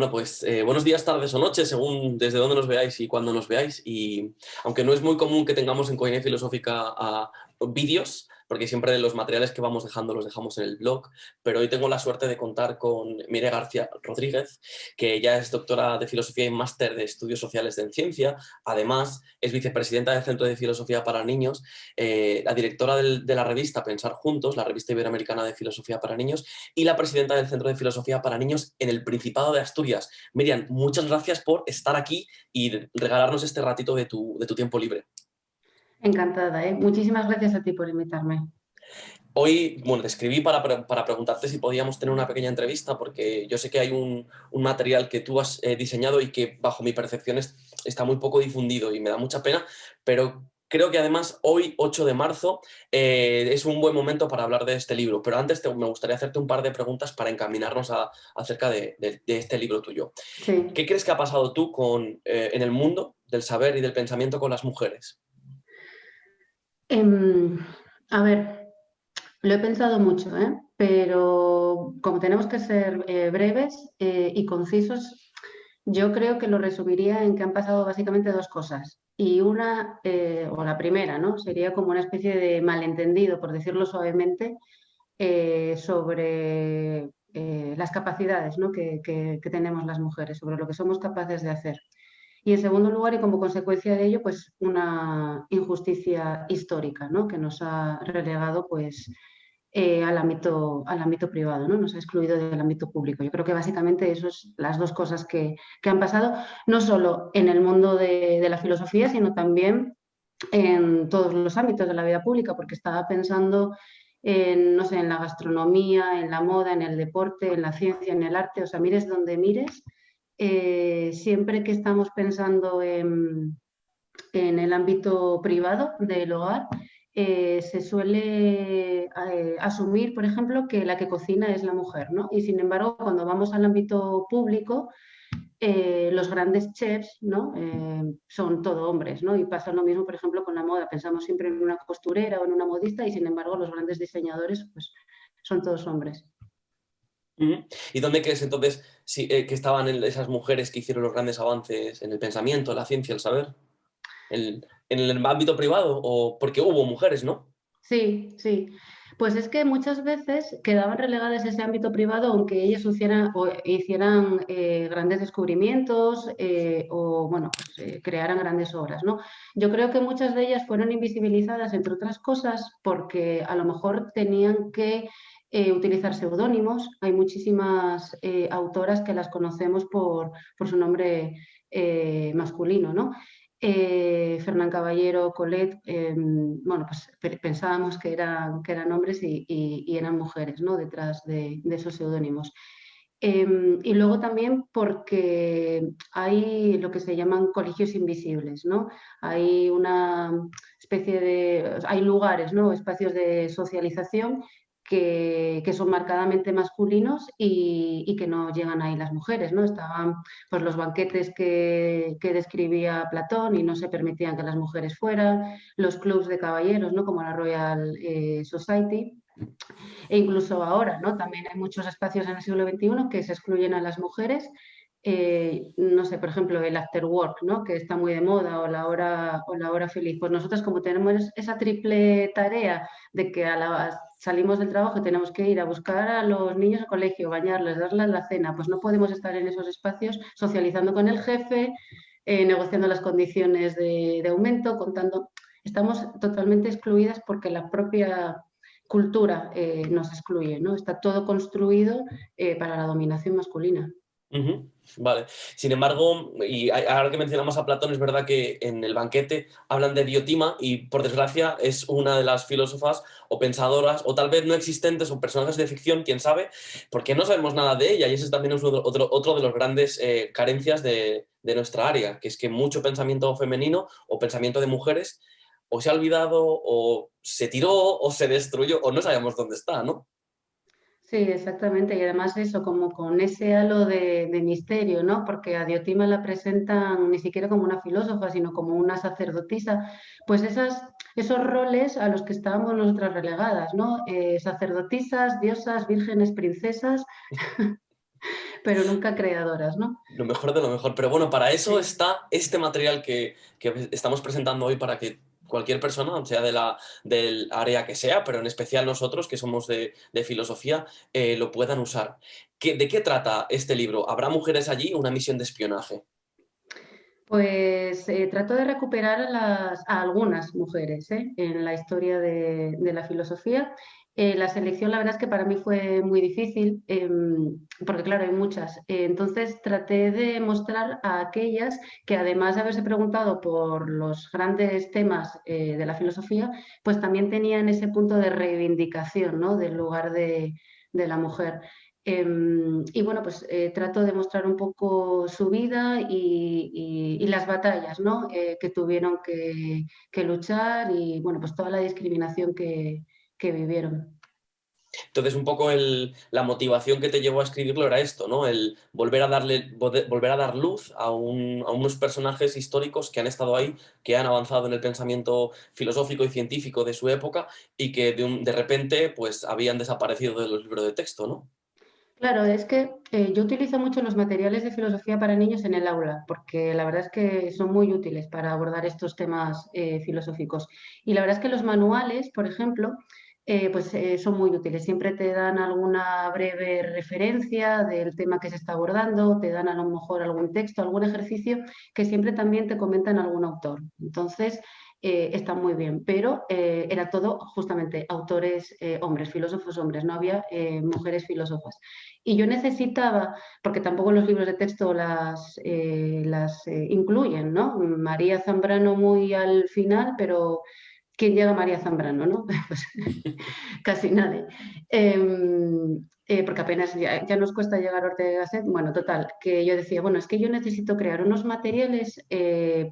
Bueno, pues buenos días, tardes o noches, según desde dónde nos veáis y cuándo nos veáis. Y aunque no es muy común que tengamos en Comunidad Filosófica vídeos, porque siempre los materiales que vamos dejando los dejamos en el blog, pero hoy tengo la suerte de contar con Mireia García Rodríguez, que ella es doctora de Filosofía y máster de Estudios Sociales en Ciencia. Además, es vicepresidenta del Centro de Filosofía para Niños, la directora de la revista Pensar Juntos, la revista iberoamericana de filosofía para niños, y la presidenta del Centro de Filosofía para Niños en el Principado de Asturias. Miriam, muchas gracias por estar aquí y regalarnos este ratito de tu tiempo libre. Encantada, ¿eh? Muchísimas gracias a ti por invitarme. Hoy, bueno, te escribí para preguntarte si podíamos tener una pequeña entrevista, porque yo sé que hay un material que tú has diseñado y que bajo mi percepción está muy poco difundido y me da mucha pena, pero creo que además hoy, 8 de marzo, es un buen momento para hablar de este libro. Pero antes me gustaría hacerte un par de preguntas para encaminarnos acerca de este libro tuyo. Sí. ¿Qué crees que ha pasado tú en el mundo del saber y del pensamiento con las mujeres? A ver, lo he pensado mucho, ¿eh? Pero como tenemos que ser breves y concisos, yo creo que lo resumiría en que han pasado básicamente dos cosas. Y una, o la primera, ¿no? Sería como una especie de malentendido, por decirlo suavemente, sobre las capacidades, ¿no? que tenemos las mujeres, sobre lo que somos capaces de hacer. Y en segundo lugar, y como consecuencia de ello, pues una injusticia histórica, ¿no? Que nos ha relegado pues, al ámbito privado, ¿no? Nos ha excluido del ámbito público. Yo creo que básicamente eso es las dos cosas que han pasado, no solo en el mundo de la filosofía, sino también en todos los ámbitos de la vida pública, porque estaba pensando en, no sé, en la gastronomía, en la moda, en el deporte, en la ciencia, en el arte, o sea, mires donde mires, siempre que estamos pensando en el ámbito privado del hogar, se suele asumir, por ejemplo, que la que cocina es la mujer, ¿no? Y sin embargo, cuando vamos al ámbito público, los grandes chefs, ¿no? Son todo hombres, ¿no? Y pasa lo mismo, por ejemplo, con la moda. Pensamos siempre en una costurera o en una modista y, sin embargo, los grandes diseñadores pues, son todos hombres. ¿Y dónde crees entonces que estaban esas mujeres que hicieron los grandes avances en el pensamiento, la ciencia, el saber? ¿En el ámbito privado? ¿O porque hubo mujeres, no? Sí, sí. Pues es que muchas veces quedaban relegadas a ese ámbito privado aunque ellas hicieran grandes descubrimientos o bueno, pues, crearan grandes obras, ¿no? Yo creo que muchas de ellas fueron invisibilizadas, entre otras cosas, porque a lo mejor tenían que utilizar seudónimos. Hay muchísimas autoras que las conocemos por su nombre masculino, ¿no? Fernán Caballero, Colette, bueno, pues pensábamos que eran hombres y eran mujeres, ¿no? Detrás de esos seudónimos. Y luego también porque hay lo que se llaman colegios invisibles, ¿no? Hay una especie de, hay lugares, ¿no? Espacios de socialización que son marcadamente masculinos y que no llegan ahí las mujeres, ¿no? Estaban pues, los banquetes que describía Platón y no se permitían que las mujeres fueran, los clubs de caballeros, ¿no? Como la Royal Society. E incluso ahora, ¿no? También hay muchos espacios en el siglo XXI que se excluyen a las mujeres. No sé, por ejemplo, el after work, ¿no? Que está muy de moda, o la hora feliz. Pues nosotros, como tenemos esa triple tarea de que salimos del trabajo y tenemos que ir a buscar a los niños al colegio, bañarles, darles la cena, pues no podemos estar en esos espacios socializando con el jefe, negociando las condiciones de aumento, contando. Estamos totalmente excluidas porque la propia cultura nos excluye, ¿no? Está todo construido para la dominación masculina. Vale. Sin embargo, y ahora que mencionamos a Platón, es verdad que en el banquete hablan de Diotima y, por desgracia, es una de las filósofas o pensadoras, o tal vez no existentes, o personajes de ficción, quién sabe, porque no sabemos nada de ella, y ese también es otro de los grandes carencias de nuestra área, que es que mucho pensamiento femenino o pensamiento de mujeres o se ha olvidado, o se tiró, o se destruyó, o no sabemos dónde está, ¿no? Sí, exactamente. Y además eso, como con ese halo de misterio, ¿no? Porque a Diotima la presentan ni siquiera como una filósofa, sino como una sacerdotisa. Pues esos roles a los que estábamos nosotras relegadas, ¿no? Sacerdotisas, diosas, vírgenes, princesas. pero nunca creadoras, ¿no? Lo mejor de lo mejor. Pero bueno, para eso Sí. está este material que estamos presentando hoy para que cualquier persona, sea del área que sea, pero en especial nosotros que somos de filosofía, lo puedan usar. ¿De qué trata este libro? ¿Habrá mujeres allí? ¿Una misión de espionaje? Pues trato de recuperar a algunas mujeres en la historia de la filosofía. La selección, la verdad es que para mí fue muy difícil, porque claro, hay muchas. Entonces traté de mostrar a aquellas que además de haberse preguntado por los grandes temas de la filosofía, pues también tenían ese punto de reivindicación, ¿no? Del lugar de la mujer. Y bueno, pues trato de mostrar un poco su vida y las batallas, ¿no? Que tuvieron que luchar y bueno, pues toda la discriminación que vivieron. Entonces, un poco la motivación que te llevó a escribirlo era esto, ¿no? El volver a dar luz a unos personajes históricos que han estado ahí, que han avanzado en el pensamiento filosófico y científico de su época y que de repente pues habían desaparecido de los libros de texto, ¿no? Claro, es que yo utilizo mucho los materiales de filosofía para niños en el aula, porque la verdad es que son muy útiles para abordar estos temas filosóficos. Y la verdad es que los manuales, por ejemplo, son muy útiles. Siempre te dan alguna breve referencia del tema que se está abordando, te dan a lo mejor algún texto, algún ejercicio que siempre también te comentan algún autor. Entonces, está muy bien, pero era todo justamente autores hombres, filósofos hombres, no había mujeres filósofas. Y yo necesitaba, porque tampoco los libros de texto las incluyen, ¿no? María Zambrano muy al final, pero ¿quién llega a María Zambrano, no? Pues casi nadie. Porque apenas ya nos cuesta llegar a Ortega y Gasset. Bueno, total, que yo decía, bueno, es que yo necesito crear unos materiales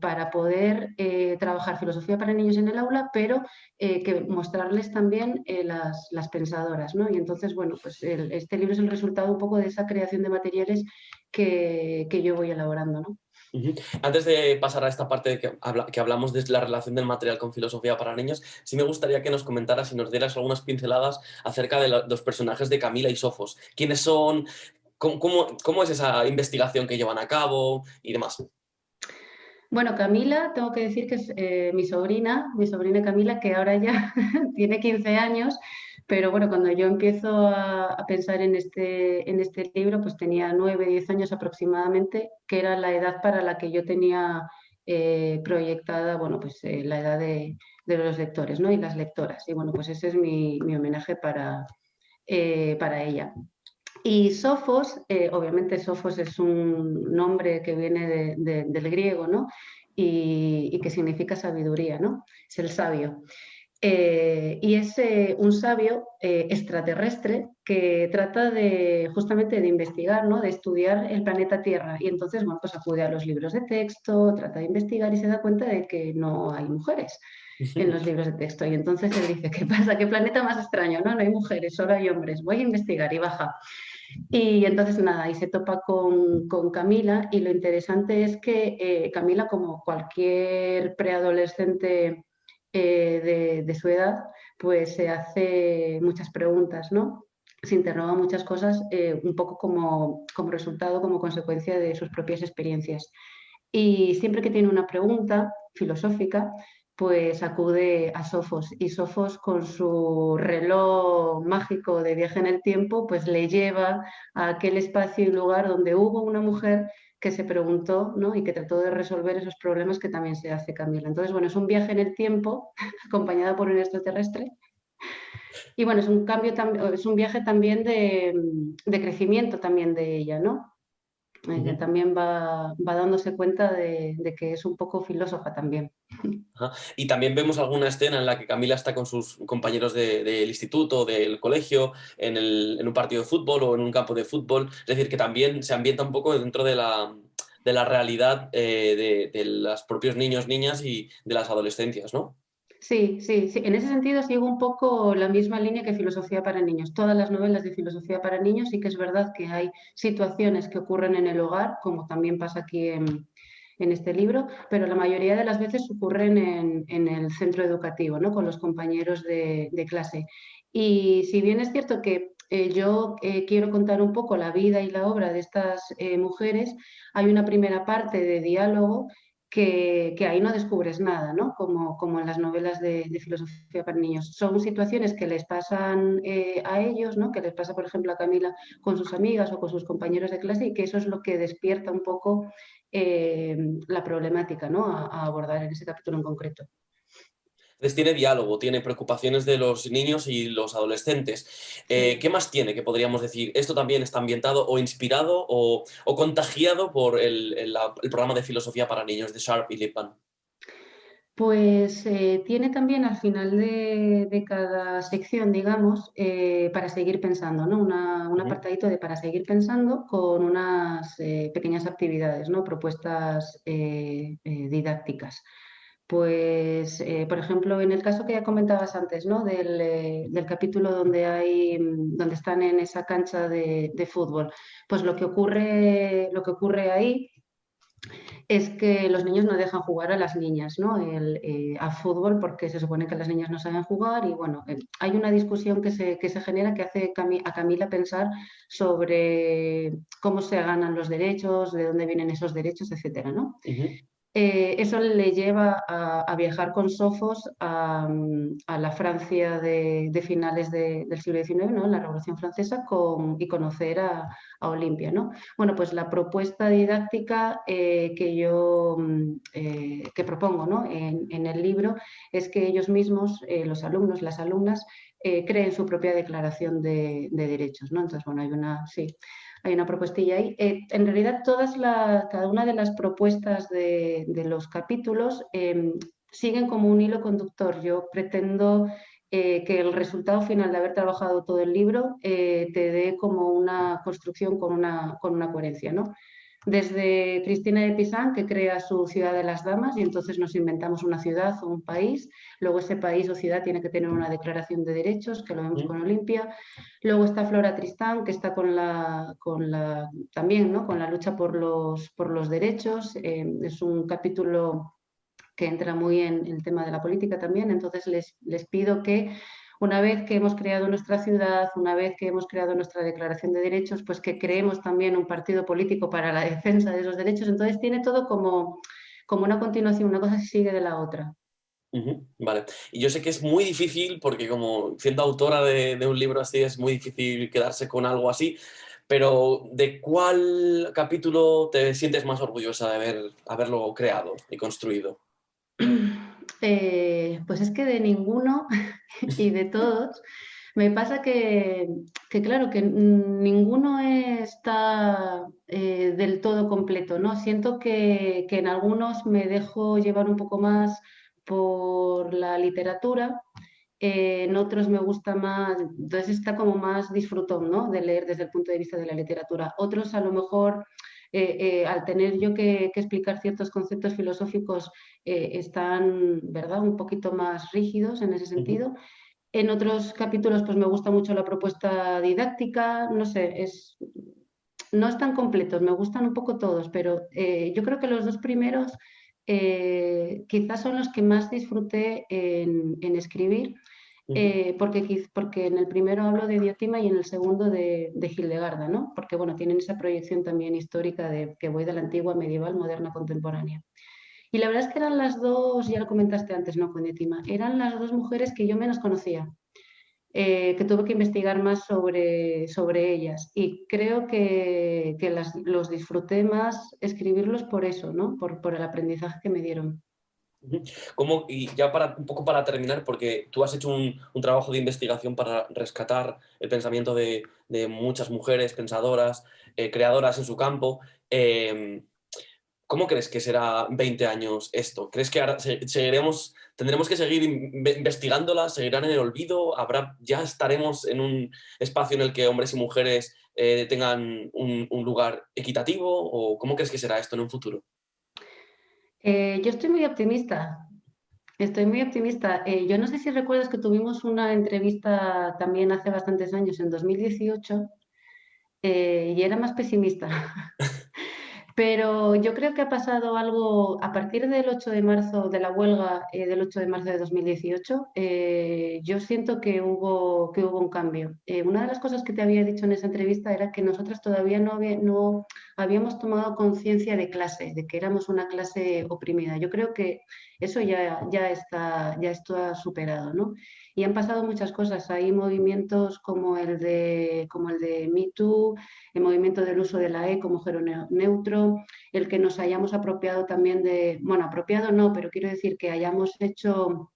para poder trabajar filosofía para niños en el aula, pero que mostrarles también las pensadoras, ¿no? Y entonces, bueno, pues este libro es el resultado un poco de esa creación de materiales que yo voy elaborando, ¿no? Ujú. Antes de pasar a esta parte que hablamos de la relación del material con filosofía para niños, sí me gustaría que nos comentaras y nos dieras algunas pinceladas acerca de los personajes de Camila y Sofos. ¿Quiénes son? ¿Cómo es esa investigación que llevan a cabo y demás? Bueno, Camila, tengo que decir que es mi sobrina Camila, que ahora ya tiene 15 años, pero bueno, cuando yo empiezo a pensar en este libro, pues tenía 9, 10 años aproximadamente, que era la edad para la que yo tenía proyectada, bueno, pues la edad de los lectores, ¿no? Y las lectoras. Y bueno, pues ese es mi homenaje para ella. Y Sofos, obviamente Sofos es un nombre que viene del griego, ¿no? Y que significa sabiduría, ¿no? Es el sabio. Y es un sabio extraterrestre que trata de justamente de investigar, ¿no? De estudiar el planeta Tierra. Y entonces, bueno, pues acude a los libros de texto, trata de investigar y se da cuenta de que no hay mujeres en los libros de texto. Y entonces él dice, ¿qué pasa? ¿Qué planeta más extraño? No, no hay mujeres, solo hay hombres. Voy a investigar y baja. Y entonces nada, ahí se topa con Camila y lo interesante es que Camila, como cualquier preadolescente de su edad, pues se hace muchas preguntas, ¿no? Se interroga muchas cosas un poco como resultado, como consecuencia de sus propias experiencias. Y siempre que tiene una pregunta filosófica, pues acude a Sofos y Sofos con su reloj mágico de viaje en el tiempo, pues le lleva a aquel espacio y lugar donde hubo una mujer que se preguntó, ¿no? Y que trató de resolver esos problemas que también se hace Camila. Entonces, bueno, es un viaje en el tiempo acompañada por un extraterrestre y bueno, es un es un viaje también de crecimiento también de ella, ¿no? Ella Ujú. también va dándose cuenta de que es un poco filósofa también. Ajá. Y también vemos alguna escena en la que Camila está con sus compañeros del instituto, del colegio, en un partido de fútbol o en un campo de fútbol. Es decir, que también se ambienta un poco dentro de la realidad de los propios niños, niñas y de las adolescencias, ¿no? Sí, sí, sí. En ese sentido sigo un poco la misma línea que filosofía para niños. Todas las novelas de filosofía para niños sí que es verdad que hay situaciones que ocurren en el hogar, como también pasa aquí en este libro, pero la mayoría de las veces ocurren en el centro educativo, ¿no? Con los compañeros de clase. Y si bien es cierto que yo quiero contar un poco la vida y la obra de estas mujeres. Hay una primera parte de diálogo que ahí no descubres nada, ¿no? Como en las novelas de filosofía para niños. Son situaciones que les pasan a ellos, ¿no? Que les pasa, por ejemplo, a Camila con sus amigas o con sus compañeros de clase, y que eso es lo que despierta un poco la problemática, ¿no? A abordar en ese capítulo en concreto. Entonces tiene diálogo, tiene preocupaciones de los niños y los adolescentes. Sí. ¿Qué más tiene que podríamos decir? ¿Esto también está ambientado o inspirado o contagiado por el programa de filosofía para niños de Sharp y Lippmann? Pues tiene también al final de cada sección, digamos, para seguir pensando, ¿no? Un Ujú. apartadito de para seguir pensando con unas pequeñas actividades, ¿no? Propuestas didácticas. Pues, por ejemplo, en el caso que ya comentabas antes, ¿no? Del capítulo donde donde están en esa cancha de fútbol, pues lo que ocurre ahí es que los niños no dejan jugar a las niñas, ¿no? A fútbol, porque se supone que las niñas no saben jugar, y bueno, hay una discusión que se genera que hace a Camila pensar sobre cómo se ganan los derechos, de dónde vienen esos derechos, etcétera, ¿no? Ujú. Eso le lleva a viajar con Sofos a la Francia de finales del siglo XIX, ¿no? La Revolución Francesa, y conocer a Olimpia, ¿no? Bueno, pues la propuesta didáctica que propongo, ¿no? En el libro, es que ellos mismos, los alumnos, las alumnas, creen su propia declaración de derechos, ¿no? Entonces, bueno, hay una propuestilla ahí. En realidad, cada una de las propuestas de los capítulos siguen como un hilo conductor. Yo pretendo que el resultado final de haber trabajado todo el libro te dé como una construcción con una coherencia, ¿no? Desde Cristina de Pizán, que crea su ciudad de las damas, y entonces nos inventamos una ciudad o un país. Luego ese país o ciudad tiene que tener una declaración de derechos, que lo vemos con Olimpia. Luego está Flora Tristán, que está también, ¿no? Con la lucha por los derechos. Es un capítulo que entra muy en el tema de la política también. Entonces les pido que, una vez que hemos creado nuestra ciudad, una vez que hemos creado nuestra declaración de derechos, pues que creemos también un partido político para la defensa de esos derechos. Entonces tiene todo como una continuación, una cosa se sigue de la otra. Ujú. Vale. Y yo sé que es muy difícil, porque como siendo autora de un libro así, es muy difícil quedarse con algo así, pero ¿de cuál capítulo te sientes más orgullosa de haberlo creado y construido? Pues es que de ninguno y de todos me pasa claro, que ninguno está del todo completo, ¿no? Siento que en algunos me dejo llevar un poco más por la literatura, en otros me gusta más, entonces está como más disfrutón, ¿no? De leer desde el punto de vista de la literatura. Otros a lo mejor, al tener yo que explicar ciertos conceptos filosóficos, están, ¿verdad?, un poquito más rígidos en ese Ujú. sentido. En otros capítulos, pues me gusta mucho la propuesta didáctica, no sé, no están completos, me gustan un poco todos, pero yo creo que los dos primeros quizás son los que más disfruté en escribir, Ujú. porque en el primero hablo de Diotima y en el segundo de Hildegarda, ¿no? Porque bueno, tienen esa proyección también histórica de que voy de la antigua, medieval, moderna, contemporánea. Y la verdad es que eran las dos, ya lo comentaste antes, ¿no? Con Diotima, eran las dos mujeres que yo menos conocía, que tuve que investigar más sobre ellas. Y creo que los disfruté más escribirlos por eso, ¿no? Por el aprendizaje que me dieron. Ujú. Y ya un poco para terminar, porque tú has hecho un trabajo de investigación para rescatar el pensamiento de muchas mujeres pensadoras, creadoras en su campo. em, ¿Cómo crees que será 20 años esto? ¿Crees que ahora tendremos que seguir investigándolas? ¿Seguirán en el olvido? ¿Ya estaremos en un espacio en el que hombres y mujeres tengan un lugar equitativo? ¿O cómo crees que será esto en un futuro? Yo estoy muy optimista. Estoy muy optimista. Yo no sé si recuerdas que tuvimos una entrevista también hace bastantes años, en 2018, y era más pesimista. Pero yo creo que ha pasado algo a partir del 8 de marzo, de la huelga del 8 de marzo de 2018. Yo siento que hubo un cambio. Una de las cosas que te había dicho en esa entrevista era que nosotras todavía no habíamos tomado conciencia de clase, de que éramos una clase oprimida. Yo creo que eso ya está superado, ¿no? Y han pasado muchas cosas. Hay movimientos como el de Me Too, el movimiento del uso de la E como género neutro, el que nos hayamos apropiado también bueno, apropiado no, pero quiero decir que hayamos hecho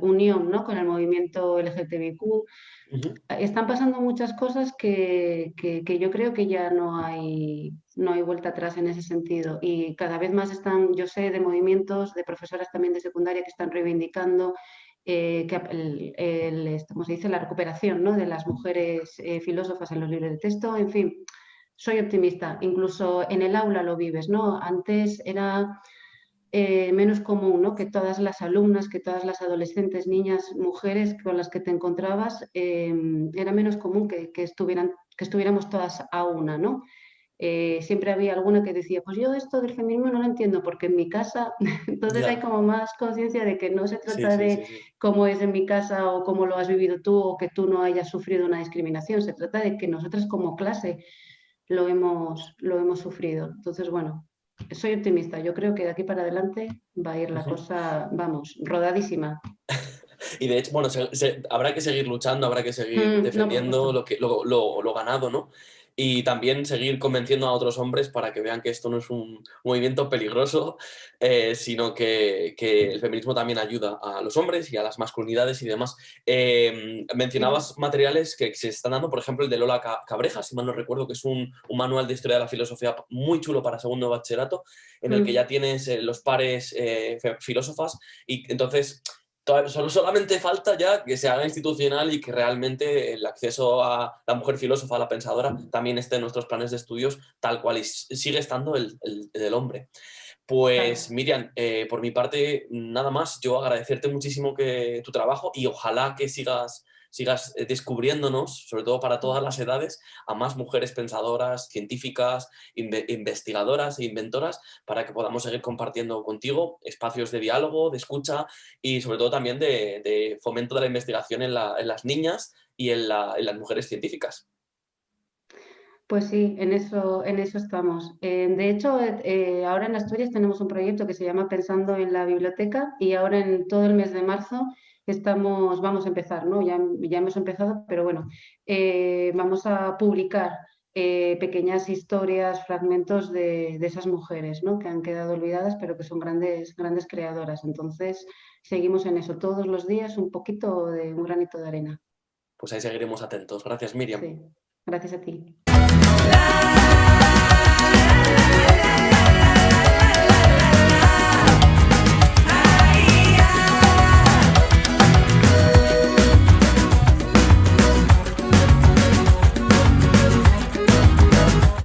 unión, ¿no?, con el movimiento LGTBIQ. Ujú. Están pasando muchas cosas que yo creo que ya no hay vuelta atrás en ese sentido. Y cada vez más yo sé de movimientos, de profesoras también de secundaria que están reivindicando ¿cómo se dice?, la recuperación, ¿no?, de las mujeres filósofas en los libros de texto. En fin, soy optimista. Incluso en el aula lo vives, ¿no? Antes era menos común, ¿no?, que todas las alumnas, que todas las adolescentes, niñas, mujeres con las que te encontrabas, era menos común que estuviéramos todas a una, ¿no? Siempre había alguna que decía, pues yo esto del feminismo no lo entiendo, porque en mi casa, entonces hay Ya, como más conciencia de que no se sí, trata sí, de sí, sí. cómo es en mi casa o cómo lo has vivido tú o que tú no hayas sufrido una discriminación, se trata de que nosotras como clase lo hemos sufrido. Entonces, bueno, soy optimista, yo creo que de aquí para adelante va a ir la Ujú. cosa, vamos, rodadísima. Y de hecho, bueno, habrá que seguir luchando, habrá que seguir No, por defendiendo supuesto. lo ganado, ¿no? Y también seguir convenciendo a otros hombres para que vean que esto no es un movimiento peligroso, sino que el feminismo también ayuda a los hombres y a las masculinidades y demás. Sí. Mencionabas materiales que se están dando, por ejemplo, el de Lola Cabreja, si mal no recuerdo, que es un manual de historia de la filosofía muy chulo para segundo de bachillerato, en el que ya tienes los pares filósofas y entonces solamente falta ya que se haga institucional y que realmente el acceso a la mujer filósofa, a la pensadora, también esté en nuestros planes de estudios tal cual y sigue estando el del hombre. Pues Claro. Miriam, por mi parte, nada más. Yo agradecerte muchísimo tu trabajo y ojalá que sigas descubriéndonos, sobre todo para todas las edades, a más mujeres pensadoras, científicas, investigadoras e inventoras, para que podamos seguir compartiendo contigo espacios de diálogo, de escucha y sobre todo también de fomento de la investigación en las niñas y en las mujeres científicas. Pues sí, en eso estamos. De hecho, ahora en Asturias tenemos un proyecto que se llama Pensando en la Biblioteca y ahora en todo el mes de marzo vamos a empezar, ¿no? Ya hemos empezado, pero bueno, vamos a publicar pequeñas historias, fragmentos de esas mujeres, ¿no?, que han quedado olvidadas, pero que son grandes, grandes creadoras. Entonces, seguimos en eso todos los días, un poquito de un granito de arena. Pues ahí seguiremos atentos. Gracias, Miriam. Sí, gracias a ti.